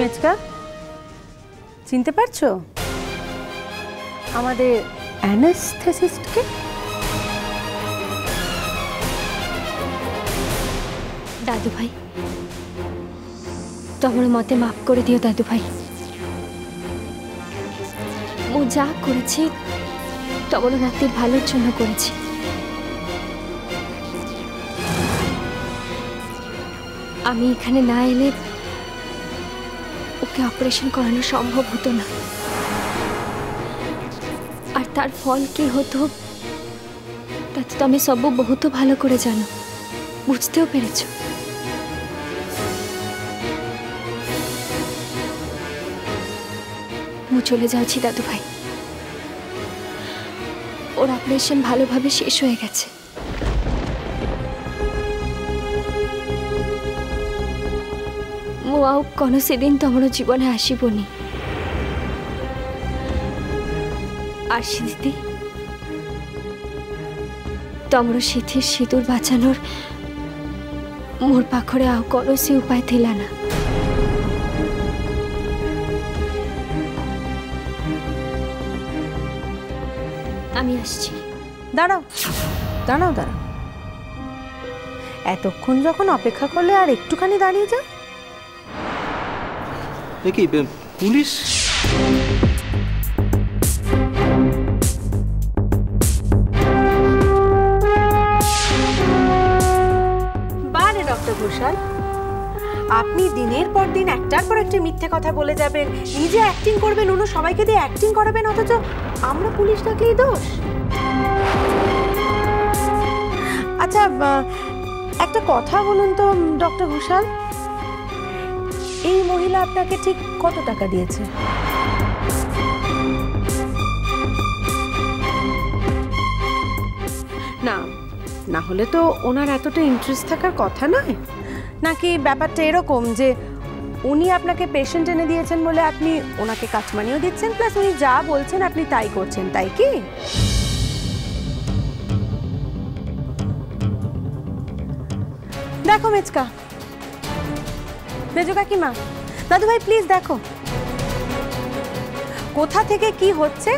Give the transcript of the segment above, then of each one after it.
মেচকা, চিনতে পারছো আমাদের অ্যানেস্থেসিস্টকে? দাদু ভাই, তোমার মতে মাফ করে দিও দাদু ভাই। ও যা করেছে তোমার নাতির ভালোর জন্য করেছে। আমি এখানে না এলে ওকে অপারেশন করানো সম্ভব হতো না, আর তার ফল কি হতো তা তো তুমি সব বহুত ভালো করে জানো, বুঝতেও পেরেছো। চলে যাচ্ছি দাদু ভাই, ওর অপারেশন ভালোভাবে শেষ হয়ে গেছে। ମୁଁ ଆଉ କୌଣସି ଦିନ ତମର ଜୀବନେ ଆସିବନି। ଆଶି ଦିଦି, ତମର ସେଥିର ସିନ୍ଦୁର ବାঁচানোর মোর পাখরে ଆଉ କୌଣସି ଉପାୟ ଥିଲା না। আমি আসছি। দাঁড়াও দাঁড়াও দাঁড়াও, এতক্ষণ যখন অপেক্ষা করলে আর একটুখানি দাঁড়িয়ে যা। দেখি পুলিশ? বারে ডক্টর ঘোষাল, আপনি দিনের পর দিন একটার পর একটা মিথ্যে কথা বলে যাবেন, নিজে অ্যাক্টিং করবেন, অন্য সবাইকে দিয়ে অ্যাক্টিং করাবেন, অথচ আমরা পুলিশ ডাকলেই দোষ। আচ্ছা, একটা কথা বলুন তো ডক্টর ঘোষাল, এই মহিলা আপনাকে ঠিক কত টাকা দিয়েছে? না, না হলে তো ওনার এতটা ইন্টারেস্ট থাকার কথা নয়। নাকি ব্যাপারটা এরকম যে উনি আপনাকে পেশেন্ট এনে দিয়েছেন বলে আপনি ওনাকে কাটমানিও দিচ্ছেন, প্লাস উনি যা বলছেন আপনি তাই করছেন, তাই কি? দেখো মেচকা, মেজো কাকিমা, দাদু ভাই প্লিজ দেখো কোথা থেকে কি হচ্ছে,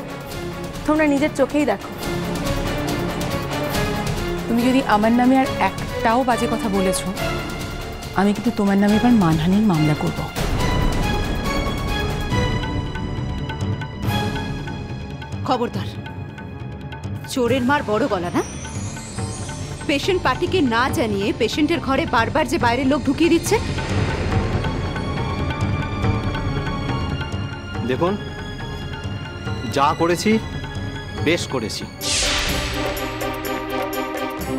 তোমরা নিজের চোখেই দেখো। তুমি যদি আমার নামে আর একটাও বাজে কথা বলেছো, আমি কিন্তু তোমার নামে এবার মানহানির মামলা করব। খবরদার, চোরের মার বড় গলা না? পেশেন্ট পার্টিকে না জানিয়ে পেশেন্টের ঘরে বারবার যে বাইরের লোক ঢুকিয়ে দিচ্ছে। দেখুন, যা করেছি বেশ করেছি,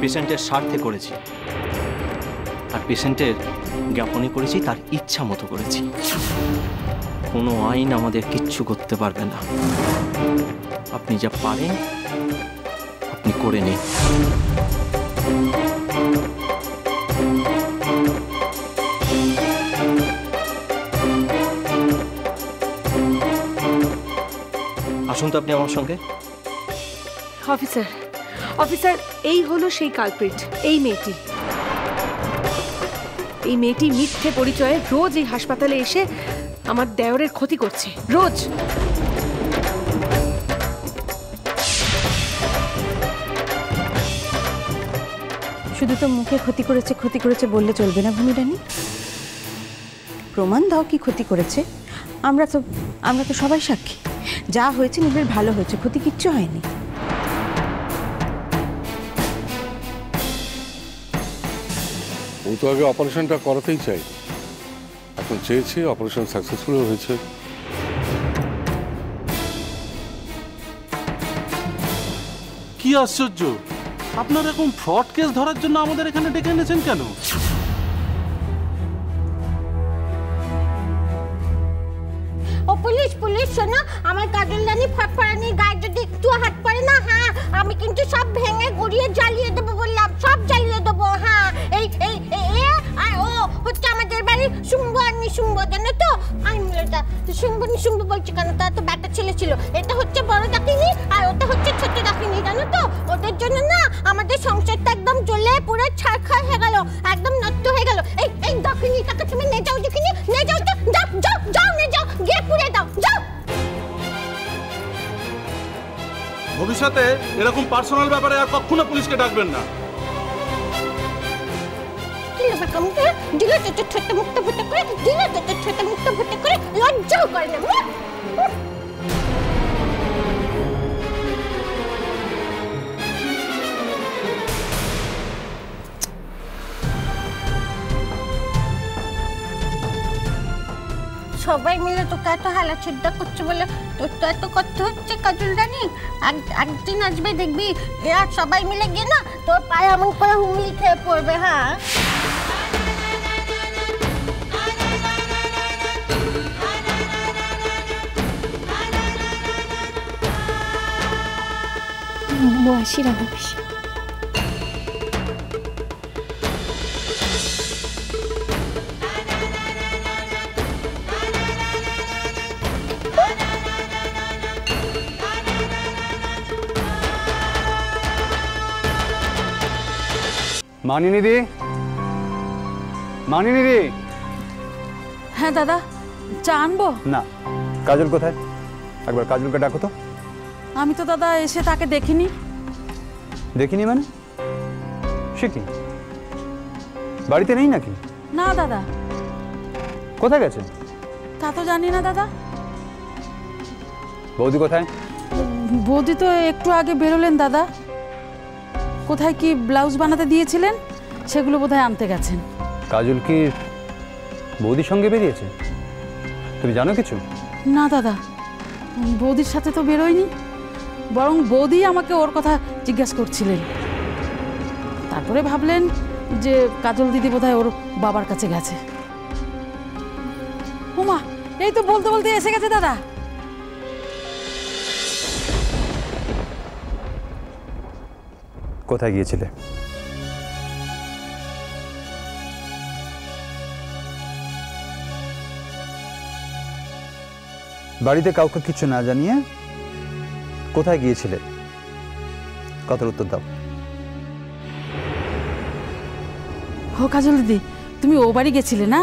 পেশেন্টের স্বার্থে করেছি, আর পেশেন্টের জ্ঞাপনই করেছি, তার ইচ্ছা মতো করেছি। কোনো আইন আমাদের কিচ্ছু করতে পারবে না। আপনি যা পারেন আপনি করে নিন। আসুন তো আপনি আমার সঙ্গে। অফিসার, অফিসার, এই হলো সেই কালপ্রিট, এই মেয়েটি। এই মেয়েটি মিথ্যে পরিচয়ে রোজ এই হাসপাতালে এসে আমার দেওরের ক্ষতি করছে, রোজ। শুধু তো মুখে ক্ষতি করেছে বললে চলবে না ভূমিরানী, প্রমাণ দাও কি ক্ষতি করেছে। আমরা তো সবাই সাক্ষী, যা হয়েছে নিজের ভালো হয়েছে, ক্ষতি কিচ্ছু হয়নি। ও তো আগে অপারেশনটা করাতেই চাই, এখন চেয়েছে, অপারেশন সাকসেসফুল হয়েছে। কি আশ্চর্য, আপনার এরকম ফ্রড কেস ধরার জন্য আমাদের এখানে ডেকে এনেছেন কেন? ও পুলিশ, পুলিশ শোনো, আমার কাজলদানি ফাটফাড়ানি গায়ে যদি একটু হাত পড়ে না, হ্যাঁ আমি কিন্তু সব ভেঙে গুড়িয়ে জ্বালিয়ে দেবো বললাম, সব জ্বালিয়ে দেবো। হ্যাঁ, এই এই আর ও হচ্ছে আমাদের বাড়ির শুম্ভ আর নিশুম্ভ, জানো তো? আমি এটা শুম্ভ নিশুম্ভ বলছি কেন, তা তো ব্যাটা ছেলে ছিল। এটা হচ্ছে বড় ডাকিনী আর ওটা হচ্ছে ছোট ডাকিনী, জানো তো? ওদের জন্য না আমাদের সংসারটা একদম জ্বলে পুরো ছারখার হয়ে গেল, একদম নষ্ট হয়ে গেল। এই ডাকিনীটাকে তুমি নিয়ে যাও, দেখিনি নিয়ে যাও, যাও যাও যাও। ভবিষ্যতে এরকম পার্সোনাল ব্যাপারে আর কখনো পুলিশকে ডাকবেন না। দিলে তো ছোট মুক্ত ভুটে করে, দিলে তো ছোট মুক্ত ভুটে করে, লজ্জাও করে না। সবাই মিলে তোকে এত হালা চিন্তা করছে বলে তোর তো এত কষ্ট হচ্ছে কাজল রানী। একদিন আসবে দেখবি এরা সবাই মিলে গিয়ে না তোর পায়ে এমন করে হুমলি খেয়ে পড়বে। হ্যাঁ আসি রাধাপিসি। মানিনিদি, মানিনিদি। হ্যাঁ দাদা, চা আনবো? না, কাজল কোথায়? একবার কাজলকে ডাকো তো। আমি তো দাদা এসে তাকে দেখিনি। দেখিনি মানে? সে কি বাড়িতে নেই নাকি? না দাদা। কোথায় গেছে? তা তো জানি না দাদা। বৌদি কোথায়? বৌদি তো একটু আগে বেরোলেন দাদা। কোথায় কি ব্লাউজ বানাতে দিয়েছিলেন সেগুলো বোধহয় আনতে গেছেন। কাজল কি বৌদির সঙ্গে বেরিয়েছে? তুমি জানো কিছু? না দাদা, বৌদির সাথে তো বেরোয়নি, বরং বৌদি আমাকে ওর কথা জিজ্ঞাসা করছিলেন। তারপরে ভাবলেন যে কাজল দিদি বোধহয় ওর বাবার কাছে গেছে। ওমা, এই তো বলতে বলতে এসে গেছে দাদা। কোথায় গিয়েছিলে? বাড়িতে কাউকে কিছু না জানিয়ে কোথায় গিয়েছিলে? কথার উত্তর দাও। হো কাজল দিদি, তুমি ও বাড়ি গেছিলে না?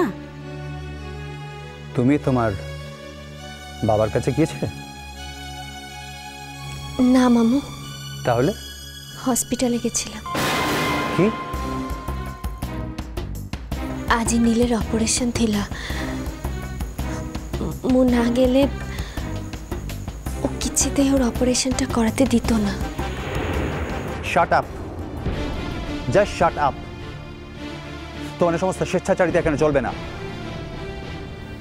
তুমি তোমার বাবার কাছে গিয়েছিলে? না মামু। তাহলে? হসপিটালে গেছিলাম। কি? ଆଜି नीलर ऑपरेशन थिला। मु ना गेले ओ किछि देहर ऑपरेशन टा करते दितो ना। Shut up, just shut up. তোমার সমস্ত স্বেচ্ছাচারিতা এখানে চলবে না।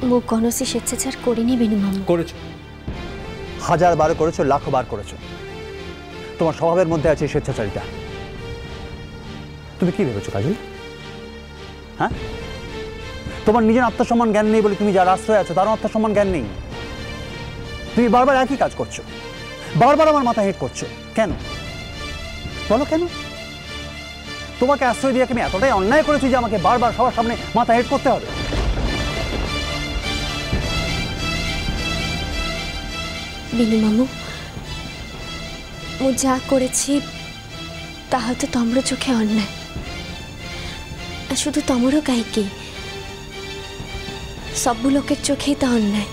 মু কোনসি স্বেচ্ছাচার করিনি বিনু মামু। করেছো, হাজার বার করেছো, লাখো বার করেছো। তোমার স্বভাবের মধ্যে আছে স্বেচ্ছাচারিতা। তুমি কি ভেবেছো কাজল? হ্যাঁ, তোমার নিজের আত্মসম্মান জ্ঞান নেই বলে তুমি যার আশ্রয় আছো তারও আত্মসম্মান জ্ঞান নেই। তুমি বারবার একই কাজ করছো, বারবার আমার মাথা হেট করছো। কেন বলো, কেন? তোমাকে আশ্রয় দিয়ে আমি এতটাই অন্যায় করেছি যে আমাকে বারবার সবার সামনে মাথা হেট করতে হবে? বিনু মামু, মু যা করেছি তা হয়তো তোমর চোখে অন্যায়, শুধু তোমরও কাহিকি সবু লোকের চোখেই তা অন্যায়।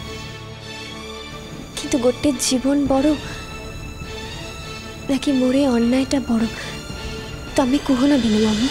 কিন্তু গোটে জীবন বড় নাকি মোরে অন্যায়টা বড়? তুমি কুহ না বিনু মামু।